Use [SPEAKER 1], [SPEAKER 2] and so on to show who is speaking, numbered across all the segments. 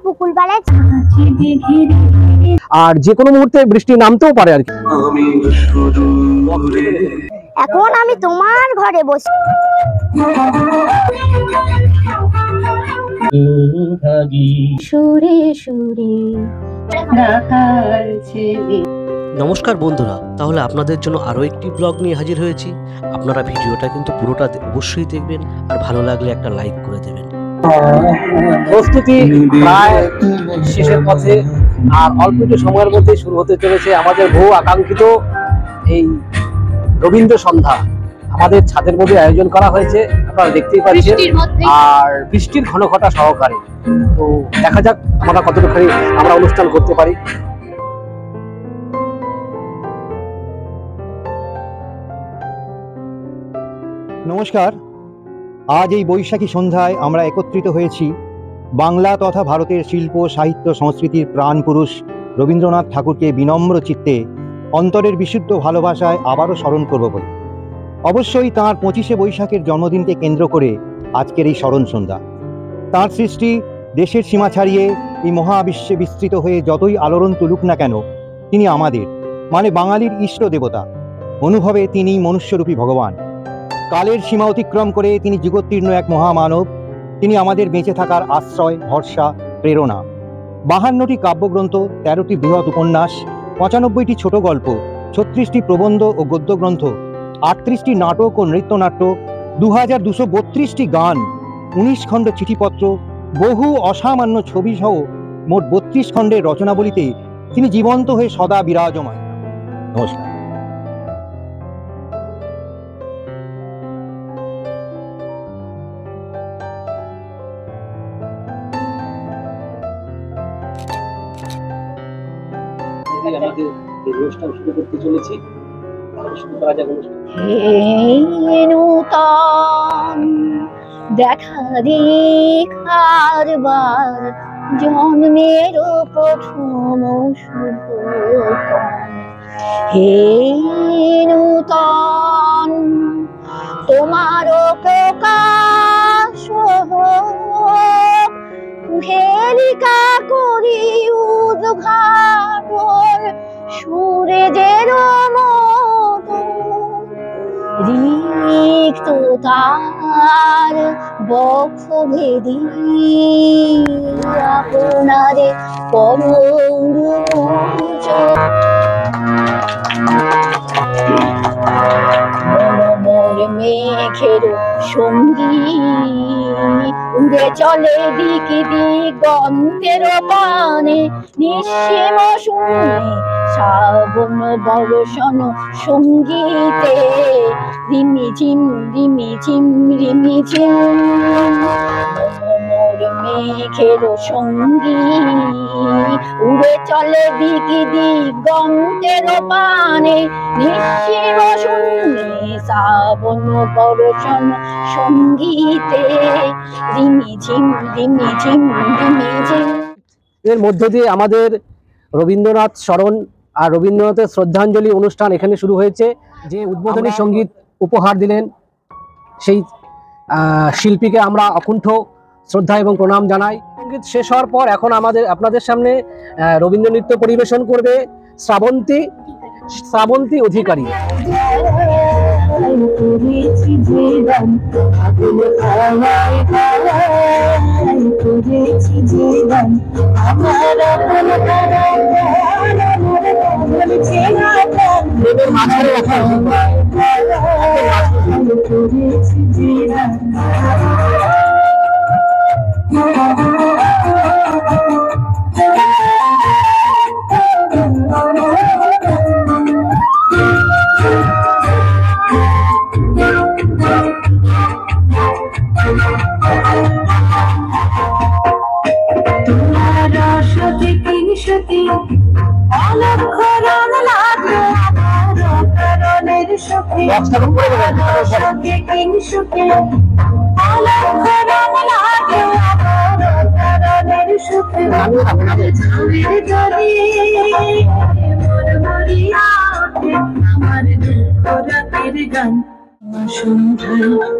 [SPEAKER 1] পুকুরপাড়ায়,
[SPEAKER 2] আর যে কোনো মুহূর্তে বৃষ্টি নামতেও পারে আর কি।
[SPEAKER 1] এখন আমি তোমার ঘরে বসে। সুরে সুরে
[SPEAKER 2] নমস্কার বন্ধুরা, তাহলে আপনাদের জন্য আরও একটি ব্লগ নিয়ে হাজির হয়েছি। আপনারা ভিডিওটা কিন্তু পুরোটা অবশ্যই দেখবেন, আর ভালো লাগলে একটা লাইক করে দেবেন। প্রস্তুতি প্রায় শেষের পথে, আর অল্প একটু সময়ের মধ্যে শুরু হতে চলেছে আমাদের বহু আকাঙ্ক্ষিত এই রবীন্দ্র সন্ধ্যা। আমাদের ছাদের মধ্যে আয়োজন করা হয়েছে, আপনারা দেখতেই পাচ্ছেন, আর বৃষ্টির ঘনঘটা সহকারে। তো দেখা যাক আমরা কতটুকু আমরা অনুষ্ঠান করতে পারি।
[SPEAKER 3] নমস্কার। আজ এই বৈশাখী সন্ধ্যায় আমরা একত্রিত হয়েছি বাংলা তথা ভারতের শিল্প সাহিত্য সংস্কৃতির প্রাণ পুরুষ রবীন্দ্রনাথ ঠাকুরকে বিনম্র চিত্তে অন্তরের বিশুদ্ধ ভালোবাসায় আবারও স্মরণ করব বলে। অবশ্যই তাঁর 25শে বৈশাখের জন্মদিনকে কেন্দ্র করে আজকের এই স্মরণ সন্ধ্যা। তাঁর সৃষ্টি দেশের সীমা ছাড়িয়ে এই মহাবিশ্বে বিস্তৃত হয়ে যতই আলোড়ন তুলুক না কেন, তিনি আমাদের মানে বাঙালির ইষ্ট দেবতা। অনুভবে তিনি মনুষ্যরূপী ভগবান। কালের সীমা অতিক্রম করে তিনি যুগোত্তীর্ণ এক মহামানব। তিনি আমাদের বেঁচে থাকার আশ্রয়, ভরসা, প্রেরণা। 52টি কাব্যগ্রন্থ, 13টি বৃহৎ উপন্যাস, 95টি ছোট গল্প, 36টি প্রবন্ধ ও গদ্যগ্রন্থ, 38টি নাটক ও নৃত্যনাট্য, 2232টি গান, 19 খণ্ড চিঠিপত্র, বহু অসামান্য ছবি সহ মোট 32 খণ্ডের রচনাবলিতে তিনি জীবন্ত হয়ে সদা বিরাজমান। নমস্কার।
[SPEAKER 2] আমাদের অনুষ্ঠান শুরু করতে চলেছি। শুরু করা যাক অনুষ্ঠান।
[SPEAKER 1] নূতন দেখা দেখার বার, জন্মের প্রথম শুভক্ষণ। হে নূতন তোমার প্রকাশ হেলিকা করি উদ্ঘাটন, সূর্যের মতো রিক্ত তার বক্ষ ভেদি আপনারে পরমোচ মেঘের সঙ্গী উড়ে চলে দিক দিগন্তের পানে, নিঃসীম শূন্যে শ্রাবণ বর্ষণ সঙ্গীতে রিমিঝিম রিমিঝিম রিমিঝিম। মেঘের সঙ্গী উড়ে চলে দিক দিগন্তের পানে, নিঃসীম শূন্যে শ্রাবণ বর্ষণ সঙ্গীতে রিমিঝিম রিমিঝিম রিমিঝিম।
[SPEAKER 2] এর মধ্য দিয়ে আমাদের রবীন্দ্রনাথ স্মরণ আর রবীন্দ্রনাথের শ্রদ্ধাঞ্জলি অনুষ্ঠান এখানে শুরু হয়েছে। যে উদ্বোধনী সঙ্গীত উপহার দিলেন সেই শিল্পীকে আমরা অকুণ্ঠ শ্রদ্ধা এবং প্রণাম জানাই। সঙ্গীত শেষ হওয়ার পর এখন আপনাদের সামনে রবীন্দ্র নৃত্য পরিবেশন করবে শ্রাবন্তী অধিকারী।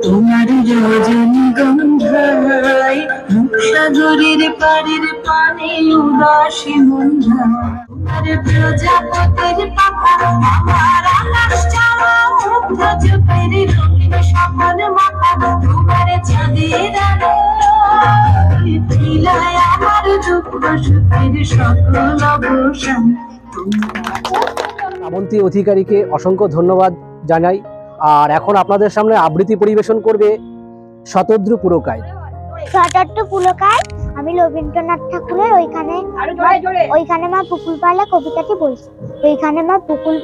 [SPEAKER 4] তোমার রজনী গন্ধায় সাগরের পাড়ের পানে উদাসী মন্দ্রা তোমার প্রজাপতির পাখা আমার আকাশ চাওয়া মুগ্ধ চোখের রঙিন স্বপ্ন মাখা তোমার চাঁদের আলো বিলায় আমার দুঃখ সুখের সকল অবসান।
[SPEAKER 2] শ্রাবন্তী অধিকারীকে অসংখ্য ধন্যবাদ জানাই। আর এখন আপনাদের সামনে আবৃত্তি পরিবেশন করবে শতদ্রু পুরকায়।
[SPEAKER 5] শতদ্রু পুরকায় আমি রবীন্দ্রনাথ ঠাকুরের ওইখানে মা পুকুর পাড়ে কবিতাটি বলছি। ওইখানে মা পুকুর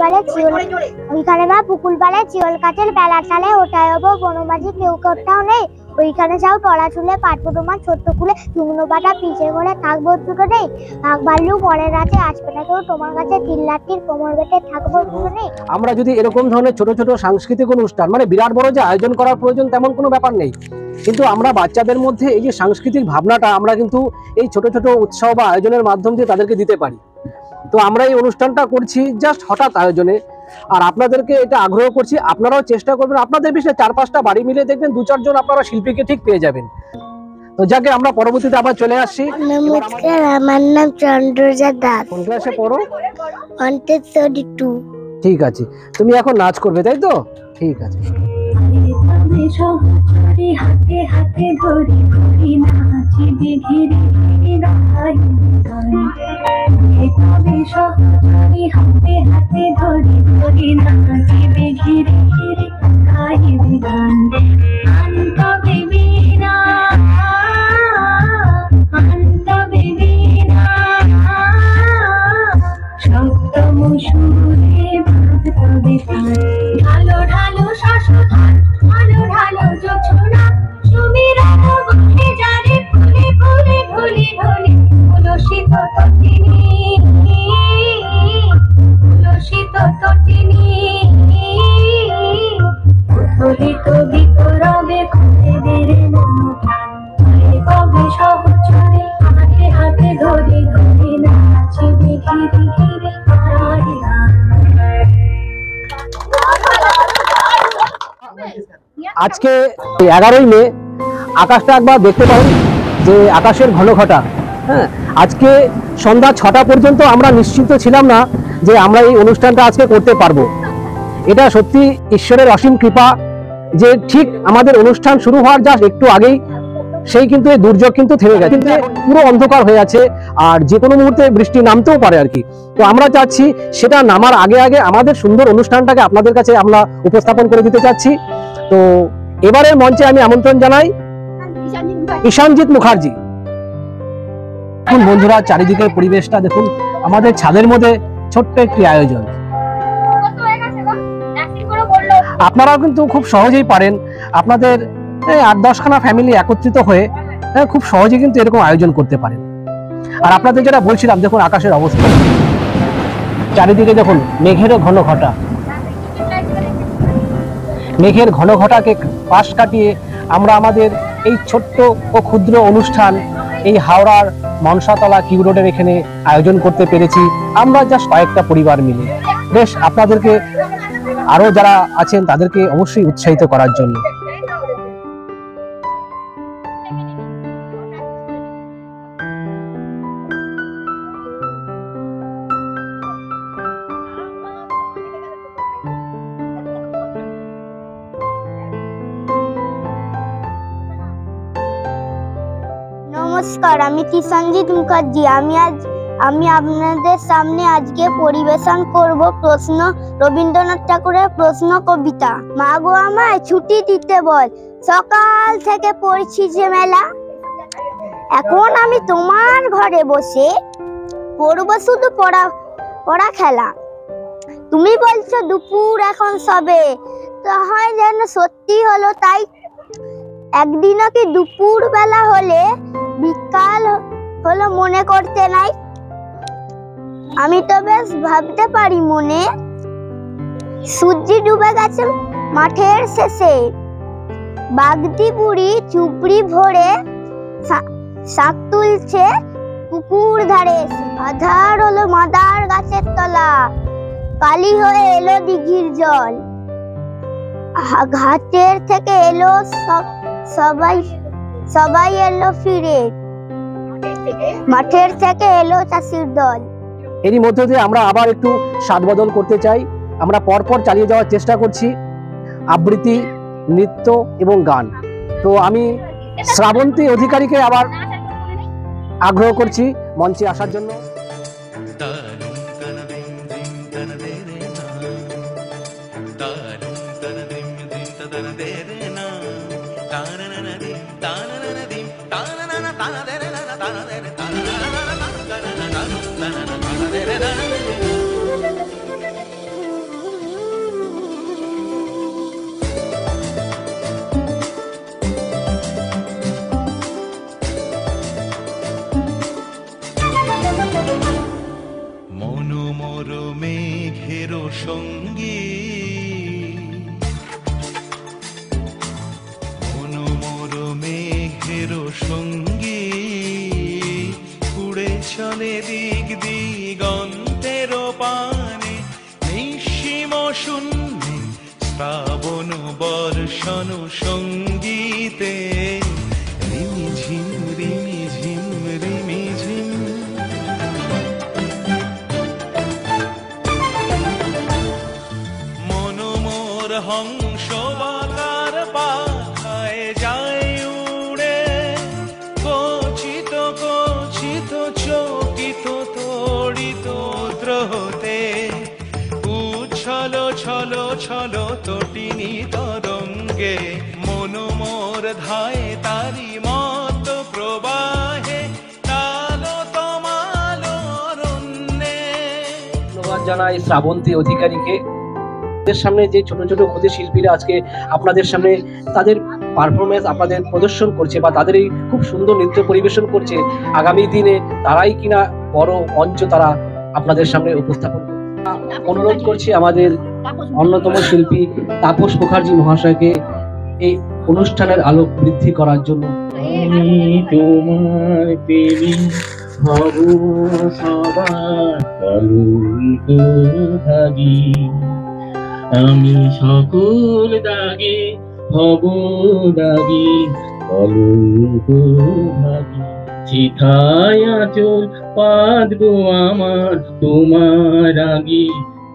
[SPEAKER 5] পাড়ে চিওল কাঠের বেলা চালে ওটাই হবো বনবাজি কেউ কোথাও নেই। ওইখানে যাও টলা চুলে পাটবো তোমার ছোট্ট কুলে শুকনো পাটা পিছে করে থাকবো দুটো নেই। ভাগ ভাল্লু পরে রাতে আসবে না কেউ তোমার কাছে চিল্লাটির কোমর বেটে থাকবো দুটো নেই।
[SPEAKER 2] আমরা যদি এরকম ধরনের ছোট ছোট সাংস্কৃতিক অনুষ্ঠান মানে বিরাট বড় যে আয়োজন করার প্রয়োজন তেমন কোনো ব্যাপার নেই, কিন্তু আমরা বাচ্চাদের মধ্যে এই যে সাংস্কৃতিক ভাবনাটা আমরা কিন্তু এই ছোট ছোট উৎসব বা আয়োজনের মাধ্যম দিয়ে তাদেরকে দিতে পারি। তো আমরা এই অনুষ্ঠানটা করছি জাস্ট হঠাৎ আয়োজনে, আর আপনাদেরকে এটা আগ্রহ করছি আপনারাও চেষ্টা করবেন। আপনাদের বিষয়ে 4-5টা বাড়ি মিলে দেখবেন 2-4 জন আপনারা শিল্পীকে ঠিক পেয়ে যাবেন। তো যাকে আমরা পরবর্তীতে আবার চলে আসছি।
[SPEAKER 5] নমস্কার, আমার নাম চন্দ্রজা দাস।
[SPEAKER 2] কোন ক্লাসে পড়ো?
[SPEAKER 5] 132।
[SPEAKER 2] ঠিক আছে, তুমি এখন নাচ করবে তাই তো? ঠিক আছে।
[SPEAKER 4] হাতে হাতে ধরি ধরি নাচিবে ঘিরে হাতে হাতে ধরি ধরি নাচিবে ঘিরে ঘিরে গাইবে গান। আন্ত বেবিনা সপ্তম সুরে বাঁধবে তান। ঢালো ঢালো শাশ্বধান ঢালো ঢালো জোছনা সুমিরন বনে যারে ফুলে ফুলে ঢলি ঢলি তুলসিত তটিনী তুলসিত তটিনী উথলিত বিকরবে খুদেদের মন প্রাণ। কবে সহচরে হাতে হাতে ধরে ধরে নাচিবে ঘিরে ঘিরে গায়ে গান।
[SPEAKER 2] আজকে 11ই মে আকাশটা একবার দেখতে পারেন যে আকাশের ঘন ঘটা। হ্যাঁ, আজকে সন্ধ্যা 6টা পর্যন্ত আমরা নিশ্চিন্ত ছিলাম না যে আমরা এই অনুষ্ঠানটা আজকে করতে পারবো। এটা সত্যি ঈশ্বরের অসীম কৃপা যে ঠিক আমাদের অনুষ্ঠান শুরু হওয়ার জাস্ট একটু আগেই সেই কিন্তু এই দুর্যোগ কিন্তু থেমে গেছে, কিন্তু পুরো অন্ধকার হয়ে আছে আর যে কোনো মুহূর্তে বৃষ্টি নামতেও পারে আর কি। তো আমরা চাচ্ছি সেটা নামার আগে আগে আমাদের সুন্দর অনুষ্ঠানটাকে আপনাদের কাছে আমরা উপস্থাপন করে দিতে চাচ্ছি। তো এবারের মঞ্চে আমি আমন্ত্রণ জানাই ঈশানজিৎ মুখার্জি। এখন বন্ধুরা চারিদিকের পরিবেশটা দেখুন, আমাদের ছাদের মধ্যে ছোট্ট একটি আয়োজন। আপনারাও কিন্তু খুব সহজেই পারেন আপনাদের 8-10খানা ফ্যামিলি একত্রিত হয়ে খুব সহজে কিন্তু এরকম আয়োজন করতে পারেন। আর আপনাদের যেটা বলছিলাম দেখুন আকাশের অবস্থা, চারিদিকে দেখুন মেঘেরও ঘন ঘটা। মেঘের ঘন ঘটাকে পাশ কাটিয়ে আমরা আমাদের এই ছোট্ট ও ক্ষুদ্র অনুষ্ঠান এই হাওড়ার মনসাতলা কিউ রোডের এখানে আয়োজন করতে পেরেছি আমরা জাস্ট কয়েকটা পরিবার মিলে। বেশ, আপনাদেরকে আরো যারা আছেন তাদেরকে অবশ্যই উৎসাহিত করার জন্য।
[SPEAKER 5] নমস্কার, আমি ঈশানজিৎ মুখার্জি। আমি আপনাদের সামনে আজকে পরিবেশন করব প্রশ্ন রবীন্দ্রনাথ ঠাকুরের প্রশ্ন কবিতা। মা গো আমায় ছুটি দিতে বল, সকাল থেকে পড়ছি যে মেলা। এখন আমি তোমার ঘরে বসে পড়ব শুধু পড়া খেলা। তুমি বলছো দুপুর এখন সবে, তা হয় যেন সত্যি হলো তাই। একদিনও কি দুপুর বেলা হলে বিকাল হলো মনে করতে নাই। আমি তো বেশ ভাবতে পারি মনে, সূর্য ডুবে গেছে মাঠের শেষে। বাগদি বুড়ি চুপড়ি ভরে শাক তুলছে পুকুর ধারে। আধার হলো মাদার গাছের তলা, কালি হয়ে এলো দিঘির জল। ঘাটের থেকে এলো সবাই এলো ফিরে। মাঠের থেকে এলো চাষির দল।
[SPEAKER 6] এরই মধ্যে দিয়ে আমরা আবার একটু স্বাদ বদল করতে চাই। আমরা পরপর চালিয়ে যাওয়ার চেষ্টা করছি আবৃত্তি, নৃত্য এবং গান। তো আমি শ্রাবন্তী অধিকারীকে আবার আগ্রহ করছি মঞ্চে আসার জন্য।
[SPEAKER 7] মনোমর মেঘের সঙ্গী, মনোমর মেঘের সঙ্গী, উড়ে চলে দিক দিগন্তের পানে, নিঃসীম শূন্যে শ্রাবণ বর্ষণ সঙ্গীতে, রিমিঝিম রিমিঝিম রিমিঝিম। মনোমর হংস বাতার পাখায় যায় উড়ে, কচিত কচিত চকিত তড়িত দ্রোহতে, উচ্ছল ছল ছল তটিনী তরঙ্গে, মনোমর ধায় তারি মত প্রবাহে, তালো তমালো অরণ্যে।
[SPEAKER 6] ধন্যবাদ জানাই শ্রাবন্তী অধিকারীকে। আপনাদের সামনে যে ছোট ছোট ক্ষুদে শিল্পীরা আজকে আপনাদের সামনে তাদের পারফরমেন্স আপনাদের প্রদর্শন করছে বা তাদের এই খুব সুন্দর নৃত্য পরিবেশন করছে, আগামী দিনে তারাই কিনা বড় মঞ্চ তারা আপনাদের সামনে উপস্থাপন করবে। অনুরোধ করছি আমাদের অন্যতম শিল্পী তাপস মুখার্জি মহাশয়কে এই অনুষ্ঠানের আলোক বৃদ্ধি করার জন্য।
[SPEAKER 8] আমি তোমার প্রেমী হব সবার কলঙ্ক ভাগী, আমি সকল দাগে হব দাগী কলঙ্ক ভাগী, চিথায় আঁচল পাতবো আমার তোমার আগে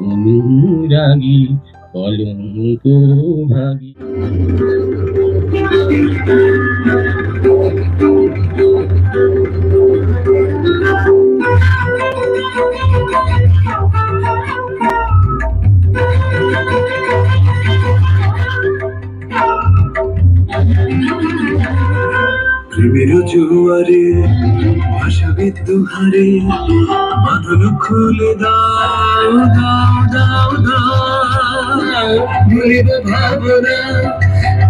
[SPEAKER 8] অনুরাগী কলঙ্ক ভাগী।
[SPEAKER 7] প্রেমের জোয়ারে ভাসাবে দুহারে, বাঁধন খুলে দাও দাও দাও দাও, ভুলিব ভাবনা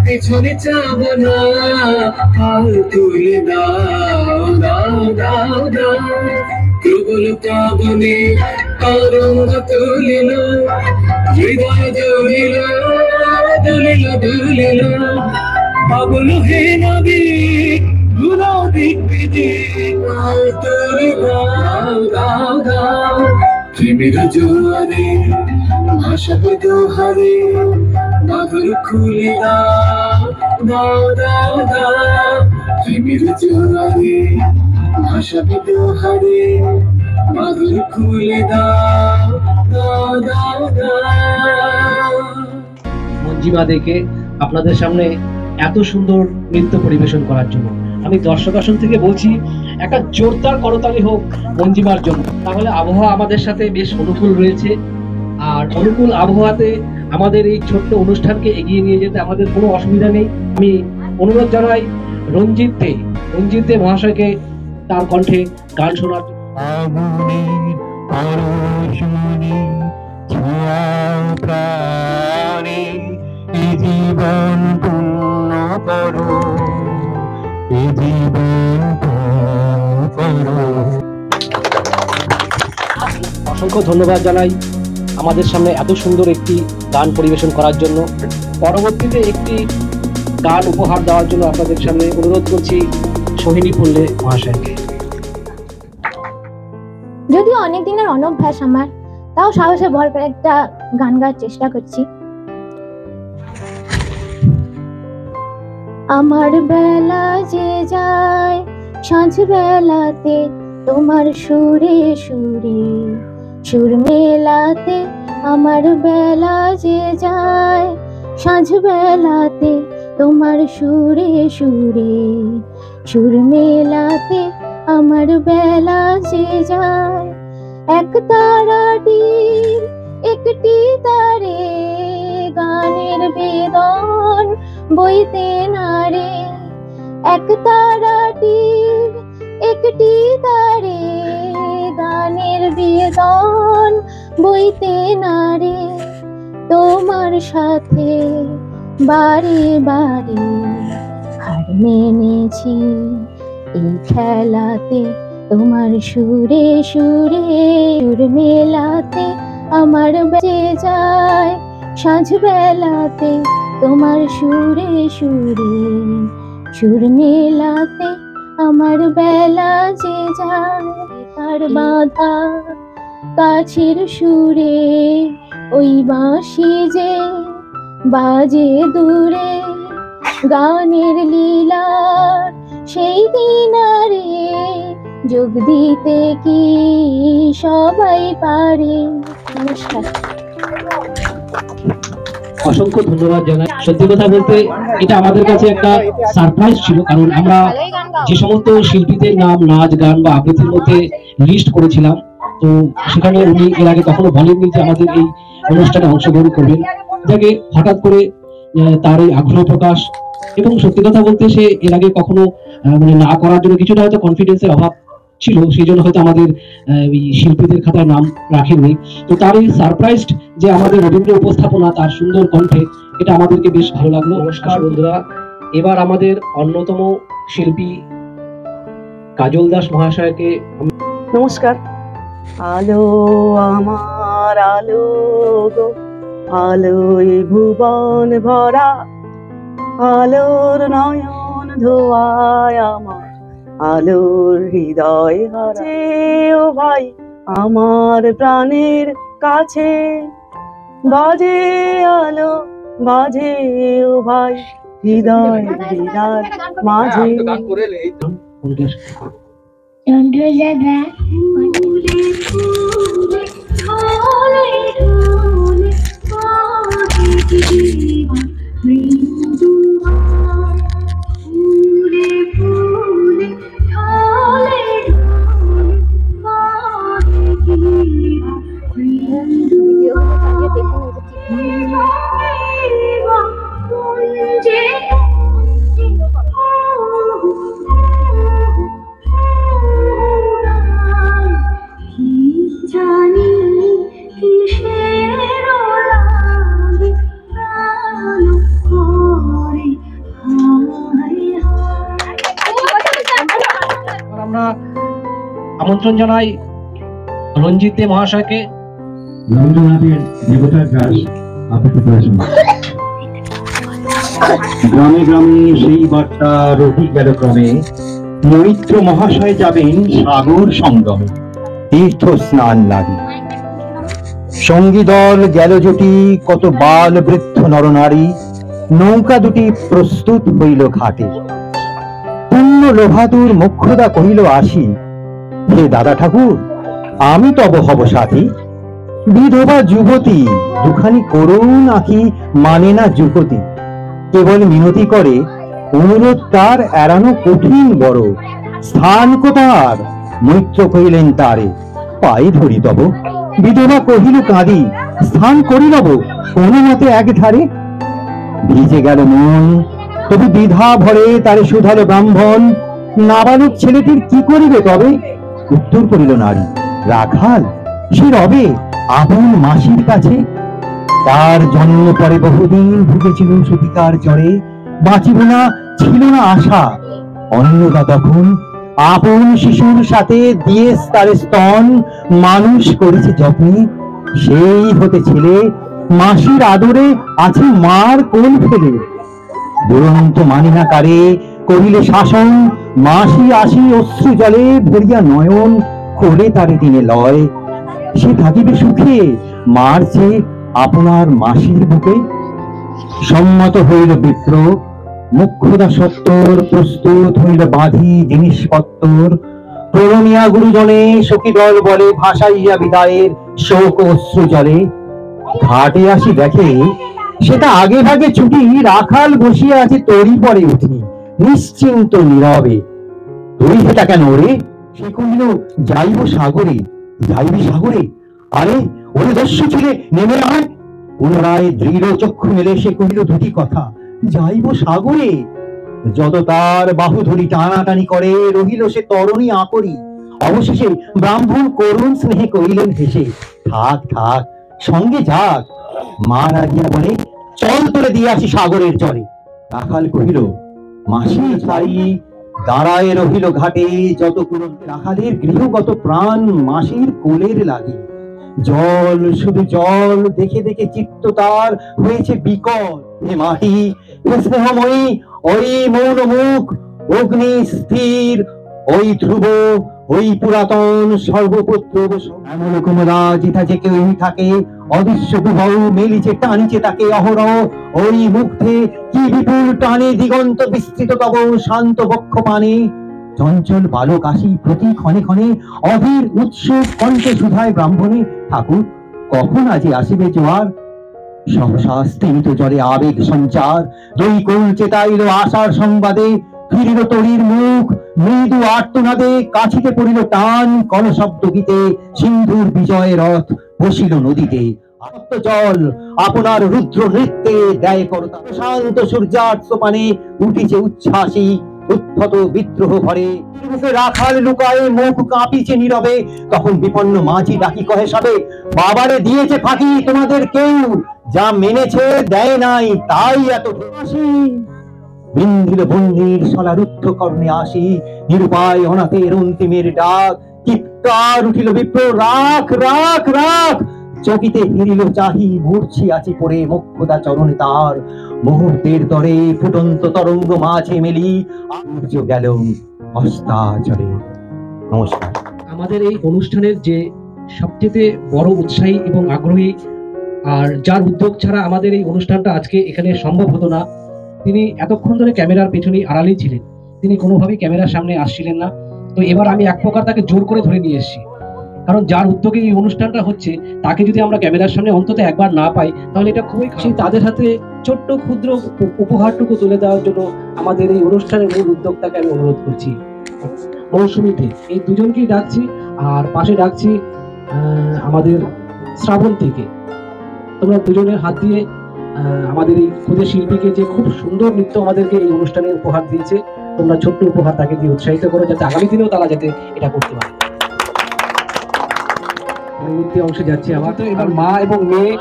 [SPEAKER 7] পেছনে চাব না, হাল তুলে দাও দাও দাও দাও, প্রবল পাবনে তরঙ্গ তুলিল, হৃদয় জ্বলিল দুলিল দুলিল, পাগল হে নদী ঘুরাও দিক বিদিক, তুলি দাও দাও দাও, প্রেমের জোয়ারে ভাসাবে দোহারে, বাঁধন খুলে দাও দাও দাও দাও, প্রেমের জোয়ারে ভাসাবে দোহারে, বাঁধন খুলে দাও দাও দাও দাও।
[SPEAKER 6] মঞ্জিমা দেখে আপনাদের সামনে এত সুন্দর নৃত্য পরিবেশন করার জন্য আমি দর্শক আসন থেকে বলছি একটা জোরদার করতালি হোক মঞ্জিমার জন্য। তাহলে আবহাওয়া আমাদের সাথে বেশ অনুকূল রয়েছে, আর অনুকূল আবহাওয়াতে আমাদের এই ছোট্ট অনুষ্ঠানকে এগিয়ে নিয়ে যেতে আমাদের কোনো অসুবিধা নেই। আমি অনুরোধ জানাই রঞ্জিত দে মহাশয়কে তার কণ্ঠে গান শোনার জন্য।
[SPEAKER 8] আগুনের পরশমণি ছোঁয়াও প্রাণে, এ জীবন পূর্ণ করো, এ জীবন পূর্ণ করো।
[SPEAKER 6] অসংখ্য ধন্যবাদ জানাই আমাদের সামনে এত সুন্দর একটি গান পরিবেশন করার জন্য। পরবর্তীতে একটি গান উপহার দেওয়ার জন্য আপনাদের সামনে অনুরোধ করছি সোহিনী পল্লে মহাশয়কে।
[SPEAKER 1] যদিও অনেক দিনের অনভ্যাস আমার, তাও সাহসে ভর করে একটা গান গাওয়ার চেষ্টা করছি। আমার বেলা যে যায় সাঁঝ বেলাতে তোমার সুরে সুরে সুর মেলাতে আমার বেলা যে যায়। সাঁঝ বেলাতে তোমার সুরে সুরে সুর মেলাতে আমার বেলা যে যায়। এক তারাটির একটি তারে গানের বেদন বইতে নারে। এক তারাটির একটি তারে গানের বেদন বইতে নারে। তোমার সাথে বারে বারে হার মেনেছি এই খেলাতে তোমার সুরে সুরে সুর মেলাতে আমার বেজে যায়। সাঁঝ বেলাতে তোমার সুরে সুরে সুর মেলাতে আমার বেলা যে যায়। তার বাঁধা কাছের সুরে ওই বাঁশি যে বাজে দূরে গানের লীলার সেই দিনারে যোগ দিতে কি সবাই পারে। নমস্কার।
[SPEAKER 6] অসংখ্য ধন্যবাদ জানাই। সত্যি কথা বলতে এটা আমাদের কাছে একটা সারপ্রাইজ ছিল, কারণ আমরা যে সমস্ত শিল্পীদের নাম নাচ গান বা আবৃত্তির মধ্যে লিস্ট করেছিলাম, তো সেখানে উনি এর আগে কখনো বলেননি যে আমাদের এই অনুষ্ঠানে অংশগ্রহণ করবেন। যাকে হঠাৎ করে তার এই আগ্রহ প্রকাশ, এবং সত্যি কথা বলতে সে এর আগে কখনো মানে না করার জন্য কিছুটা হয়তো কনফিডেন্সের অভাব ছিল, সেই জন্য হয়তো আমাদের শিল্পীদের খাতায় নাম রাখেননি। তো তার এই সারপ্রাইজড যে আমাদের রবীন্দ্র উপস্থাপনা, তার সুন্দর কণ্ঠে, এটা আমাদেরকে বেশ ভালো লাগলো। নমস্কার বন্ধুরা, এবার আমাদের অন্যতম শিল্পী কাজল দাস মহাশয়কে
[SPEAKER 9] নমস্কার। আলো আমার আলো গো, আলোয় ভুবন ভরা, আলোর নয়ন ধোয়ায় আমার, আলোর হৃদয় হারা। ও ভাই আমার প্রাণের কাছে বাজে আলো, বাজে ও ভাই হৃদয় হৃদয় মাঝে।
[SPEAKER 6] আমরা আমন্ত্রণ জানাই রঞ্জিত দে মহাশয়কে।
[SPEAKER 8] রবীন্দ্রনাথের দেবতার গান আবৃত্তি করেছেন। গ্রামে গ্রামে সেই বার্তা রহি গেল ক্রমে, মৈত্র মহাশয় যাবেন সাগর সঙ্গমে।
[SPEAKER 3] তীর্থ স্নান লাগি সঙ্গী দল গেল জুটি, কত বাল বৃদ্ধ নরনারী, নৌকা দুটি প্রস্তুত হইল ঘাটে। পুণ্য লোভাতুর মুখ্যদা কহিল আসি, হে দাদা ঠাকুর আমি তব হব সাথী। বিধবা যুবতী দুখানি করুণ আঁখি মানে না যুবতী, কেবল মিনতি করে অনুরোধ তার এড়ানো কঠিন বড়। স্থান কোথার? মৈত্র কহিলেন তারে, পাই ধরি তব। বিধবা কহিল কাঁদি, স্থান করি লব কোন মতে এক ধারে। ভিজে গেল মন তবু দ্বিধা ভরে তারে শুধালো ব্রাহ্মণ, নাবালক ছেলেটির কি করিবে তবে? উত্তর করিল নারী, রাখাল সে রবে আপন মাসির কাছে। তার জন্ম পরে বহুদিন ভুগেছিল সুতিকার জ্বরে, বাঁচিব না ছিল না আশা। অন্নদা তখন আপন শিশুর সাথে দিয়ে তার স্তন মানুষ করেছে যত্নে। সেই হতে ছেলে মাসির আদরে আছে মার কোল ফেলে। দুরন্ত মানি না কারে করিলে শাসন, মাসি আসি অশ্রু জলে ভরিয়া নয়ন, কোলে তারে দিনে লয়। সে থাকিবে সুখে মার চেয়ে আপনার মাসির বুকে। সম্মত হইল বিপ্র
[SPEAKER 8] মুখ্যদা সত্তর প্রস্তুত হইল বাঁধি জিনিসপত্তর। প্রণমিয়া গুরুজনে সখী দল বলে ভাসাইয়া বিদায়ের শোক অশ্রু জলে। ঘাটে আসি দেখে সেটা আগে ভাগে ছুটি, রাখাল বসিয়া আছে তরি পরে উঠি নিশ্চিন্ত নীরবে। তুই সেটা কেন রে? সে কহিল যাইব সাগরে। যাইবি সাগরে? আরে ওরে দস্যু ছেলে নেমে আয়। পুনরায় দৃঢ় চক্ষু মেলে সে কহিল দুটি কথা, যাইব সাগরে। যত তার বাহু ধরি টানাটানি করে রহিল সে তরণী আকরি। অবশেষে ব্রাহ্মণ করুণ স্নেহে কহিলেন হেসে, থাক থাক সঙ্গে যাক। মা রাগিয়া বলে, চল তোরে দিয়ে আসি সাগরের চরে। রাখাল কহিল, মাসি ছাই। দাঁড়ায় রহিল ঘাটে যত পুরন। রাখালের গৃহগত প্রাণ মাসির কোলের লাগে। জল শুধু জল দেখে দেখে চিত্ত তার হয়েছে বিকল। হে মাটি, হে স্নেহময়ী, ওই মৌন মুখ, অগ্নি স্থির, ওই ধ্রুব, ওই পুরাতন সর্বপুত্র এমন কুমরা জিথা যে কেউ থাকে অদৃশ্য বিবাহ মেলিছে টানিছে তাকে অহরহ। ওই মুগ্ধে কি বিপুল টানে দিগন্ত বিস্তৃত তব শান্ত বক্ষ পানে। চঞ্চল বালক আসি প্রতি ক্ষণে ক্ষণে অধীর উৎসুক কণ্ঠে সুধায় ব্রাহ্মণে, ঠাকুর কখন আজি আসিবে জোয়ার? সহসা স্তিমিত জলে আবেগ সঞ্চার, দুই কোল চেতাইল আশার সংবাদে। ফিরিল তরির মুখ মৃদু আর্তনাদে, কাছিতে পড়িল টান কলশব্দ গীতে। সিন্ধুর বিজয় রথ বসিল নদীতে। আত্ম জল আপনার রুদ্র নৃত্যে দেয় করতা। শান্ত সূর্যাস্ত পানে উঠিছে উচ্ছ্বাসী উদ্ধত বিদ্রোহ ভরে। মুখে রাখাল লুকায় মুখ কাঁপিছে নীরবে। তখন বিপন্ন মাঝি ডাকি কহে সবে, বাবারে দিয়েছে ফাঁকি তোমাদের কেউ, যা মেনেছে দেয় নাই তাই এত হাসি। বিন্ধিল বন্দির সলারুদ্ধ কর্ণে আসি, নিরুপায় অনাথের অন্তিমের ডাক। চিৎকার উঠিল বিপ্র, রাখ রাখ রাখ। চকিতে হিরিল চাহি মূর্ছি আছি পড়ে মুখ্যদা চরণে তার। মুহূর্তের তরে ফুটন্ত তরঙ্গ মাঝে মেলি সূর্য গেল অস্তাচলে। নমস্কার।
[SPEAKER 6] আমাদের এই অনুষ্ঠানের যে সবচেয়ে বড় উৎসাহী এবং আগ্রহী আর যার উদ্যোগ ছাড়া আমাদের এই অনুষ্ঠানটা আজকে এখানে সম্ভব হতো না, তিনি এতক্ষণ ধরে ক্যামেরার পেছনেই আড়ালেই ছিলেন। তিনি কোনোভাবেই ক্যামেরার সামনে আসছিলেন না। তো এবার আমি এক প্রকার তাকে জোর করে ধরে নিয়ে এসেছি, কারণ যার উদ্যোগে এই অনুষ্ঠানটা হচ্ছে তাকে যদি আমরা ক্যামেরার সামনে অন্তত একবার না পাই তাহলে এটা খুবই খুশি। তাদের হাতে ছোট্ট ক্ষুদ্র উপহারটুকু তুলে দেওয়ার জন্য আমাদের এই অনুষ্ঠানের মূল উদ্যোক্তাকে আমি অনুরোধ করছি, মৌসুমী দে। এই দুজনকেই ডাকছি, আর পাশে ডাকছি আমাদের শ্রাবণ থেকে। তোমরা দুজনের হাত দিয়ে আমাদের এই ক্ষুদে শিল্পীকে যে খুব সুন্দর নৃত্য আমাদেরকে এই অনুষ্ঠানে উপহার দিয়েছে, তোমরা ছোট্ট উপহার তাকে দিয়ে উৎসাহিত করো যাতে আগামী দিনেও তারা যাতে এটা করতে পারে। পরবর্তী অংশে যাচ্ছি আবার। তো এবার মা এবং মেয়ে,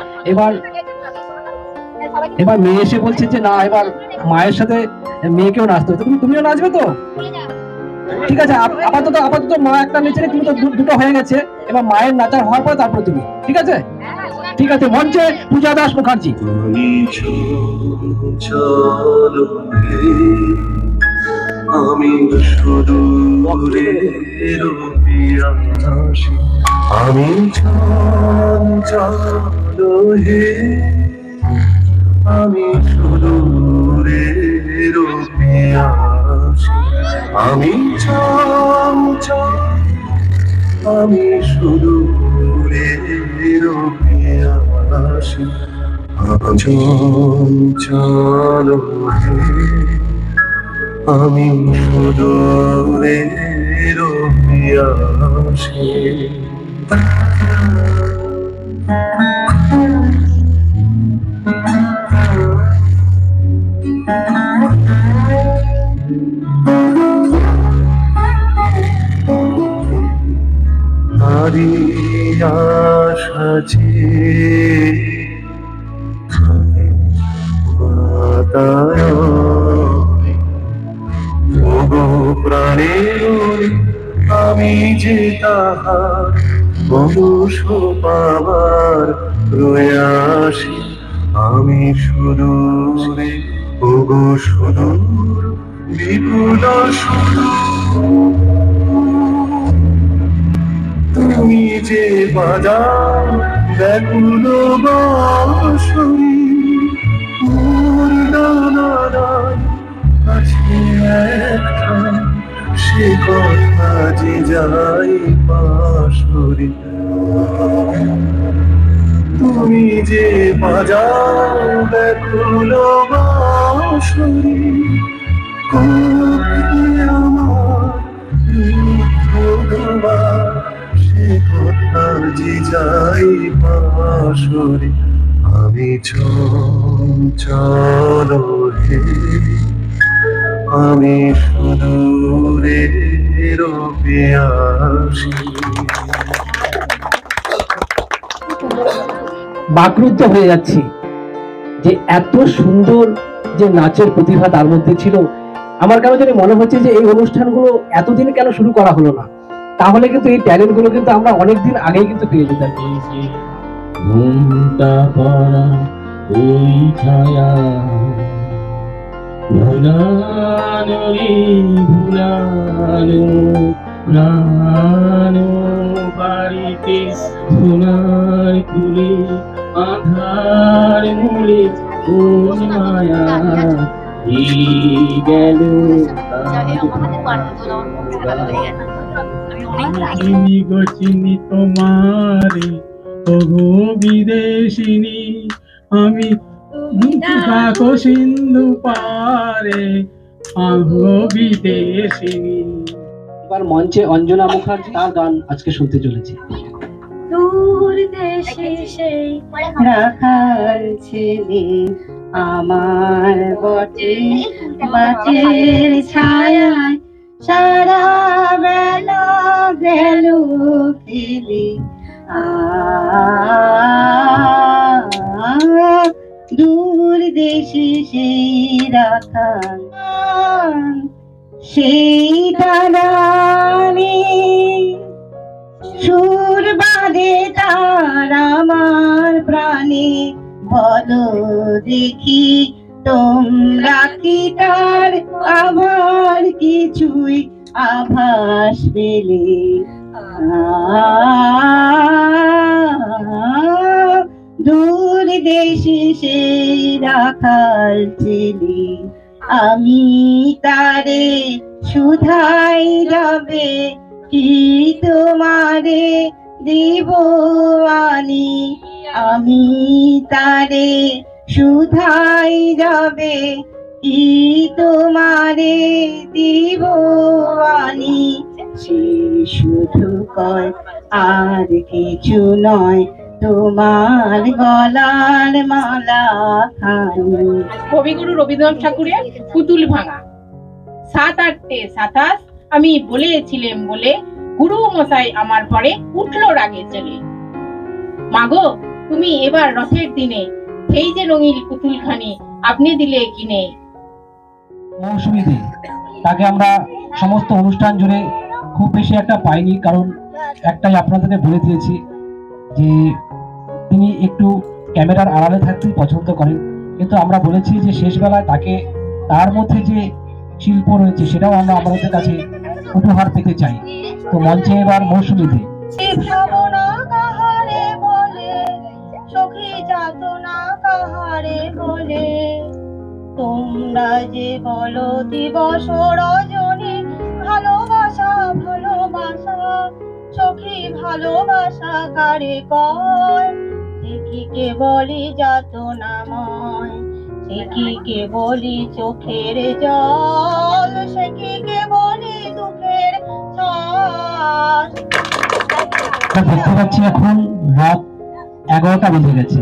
[SPEAKER 6] এবার মেয়ে এসে বলছে যে না, এবার মায়ের সাথে মেয়েকেও নাচতে হবে। তুমিও নাচবে তো? ঠিক আছে, আপাতত মা একটা নেচে, তুমি তো দুটো হয়ে গেছে। এবার মায়ের নাচা হওয়ার পর তারপরে তুমি, ঠিক আছে? ঠিক আছে, মঞ্চে পূজা দাস মুখার্জি।
[SPEAKER 7] আমি শুধু আমি চঞ্চল হে, আমি সুদূরের পিয়াসী। আমি চঞ্চল, আমি সুদূরের পিয়াসী। চঞ্চল হে, আমি সুদূরের পিয়াসী। হারিয়া সাজে প্রাণের আমি যে তাহার বংশ পাবার প্রয়াসী। আমি সুদূরে ওগো সুদূর বিপুল সুদূর, তুমি যে বাজাও ব্যাকুল বাঁশরি। মোর ডানায় একটা সে কথা যে যাই পাশরে তুমি যে বাজাও ব্যাকুল বাঁশরি কোথায় আমার ধোবা সে কথা যে যাই পাশরে আমি চঞ্চল হে আমি সুদূরের পিয়াসী।
[SPEAKER 6] বাকরুদ্ধ হয়ে যাচ্ছি যে এত সুন্দর যে নাচের প্রতিভা তার মধ্যে ছিল। আমার কেন জানি মনে হচ্ছে যে এই অনুষ্ঠানগুলো এতদিন কেন শুরু করা হলো না, তাহলে কিন্তু এই ট্যালেন্ট গুলো কিন্তু আমরা অনেকদিন আগেই কিন্তু পেয়ে যেতাম।
[SPEAKER 10] ঘুমটা পড়া ওই ছায়া ভুলানো রে ভুলানো প্রাণো বাড়িতে সোনার কুলে আধার মুড়ে কোন মায়া এই গেল চিনি গো চিনি তোমারে ওগো বিদেশিনী আমি কাকো সিন্ধু পারে আহো বিদেশিনী।
[SPEAKER 6] এবার মঞ্চে অঞ্জনা মুখার্জি, তার গান আজকে শুনতে চলেছি।
[SPEAKER 4] দূর দেশে সেই
[SPEAKER 9] রাখাল ছেলে আমার বটে বাটের ছায়ায় সারা বেলা গেল ফেলে দূর দেশে সেই রাখাল সেই দাঁড়ানি সুর বাঁধে তার আমার প্রাণে বলো দেখি তোমরা কি তার আমার কিছুই আভাস পেলে দূর দেশে সেই রাখাল ছেলে আমি তারে শুধাই যাবে কি তোমারে দিব আনি আমি তারে শুধাই যাবে কি তোমারে দিব আনি সে শুধু কয় আর কিছু নয় তোমার গলার মালা খানি।
[SPEAKER 11] কবিগুরু রবীন্দ্রনাথ ঠাকুরের পুতুল ভাঙা। 7-8 27 আমি বলেছিলাম বলে গুরু মশাই আমার পরে উঠলো রাগে চলে। মাগো তুমি এবার রথের দিনে সেই যে রঙিন পুতুলখানি আপনি দিলে কিনে।
[SPEAKER 6] মৌসুমী দে, তাকে আমরা সমস্ত অনুষ্ঠান জুড়ে খুব বেশি একটা পাইনি, কারণ একটাই আপনাদেরকে বলে দিয়েছি যে তিনি একটু ক্যামেরার আড়ালে থাকতেই পছন্দ করেন, কিন্তু আমরা বলেছি যে শেষবেলায় তাকে তার মধ্যে যে শিল্প রয়েছে সেটাও আমরা আমাদের কাছে উপহার পেতে চাই। তো মঞ্চে এবার মৌসুমী দে।
[SPEAKER 5] ভাবনা কাহারে বলে সখী যাতনা কাহারে বলে তোমরা যে বলো দিবস রজনী ভালোবাসা ভালোবাসা সখী ভালোবাসা কারে কয় সে কি কে বলি যাতনাময় সে কি কে বলি চোখের জল সে কি কে বলি দুঃখের শ্বাস।
[SPEAKER 6] দেখতে পাচ্ছি এখন রাত 11টা বেজে গেছে।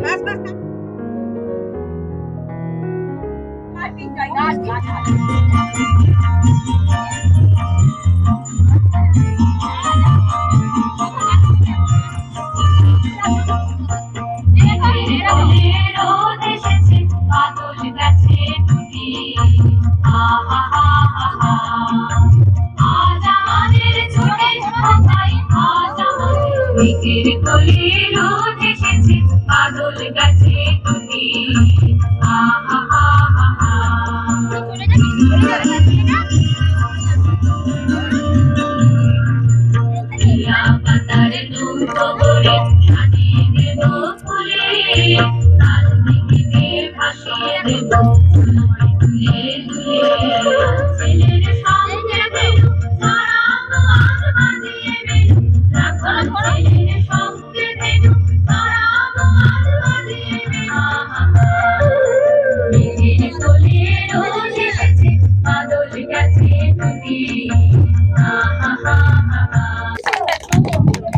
[SPEAKER 4] ভাসিয়ে দেব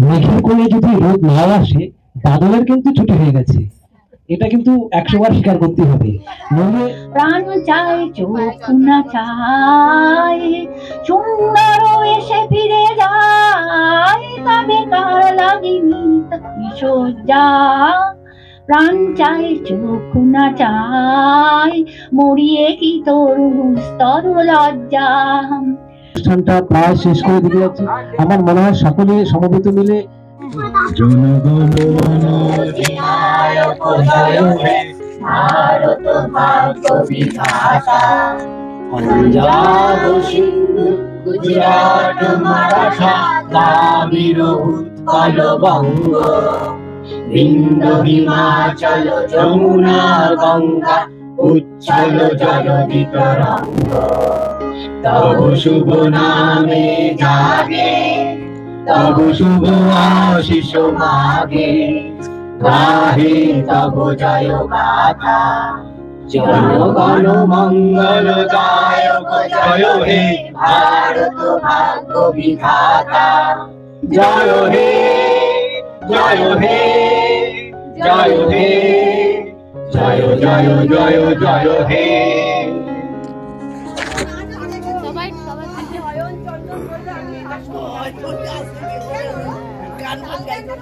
[SPEAKER 6] মেঘের কোলে যদি রোদ না আসে, বাদলের কিন্তু ছুটি হয়ে গেছে। এটা কিন্তু 100 বার স্বীকার করতে হবে। নইলে
[SPEAKER 4] প্রাণ চাই চোখ না চাই, সুন্দর এসে ফিরে যায়, তবে কার লাগেনি সজ্জা। প্রাণ চাই চোখ না চাই, মরিয়ে কি তোর স্তর লজ্জা।
[SPEAKER 6] অনুষ্ঠানটা প্রায় শেষ করে দিতে যাচ্ছি। আমার মনে হয় সকলে সমবেত মিলে
[SPEAKER 7] জনগণ মন অধিনায়ক জয় হে ভারত ভাগ্য বিধাতা। পাঞ্জাব সিন্ধু গুজরাট মারাঠা দ্রাবিড় উৎকল বঙ্গ, বিন্ধ্য হিমাচল যমুনা গঙ্গা উচ্ছল জলধি তরঙ্গ। তব শুভ নামে জাগে, তব শুভ আশিস মাগে, গাহে তব জয় গাথা। জনগণ মঙ্গল গায়ক জয় হে ভারত ভাগ্য বিধাতা। জয় হে জয় হে জয় হে জয় জয় জয় জয় হে।
[SPEAKER 12] গান গাইতে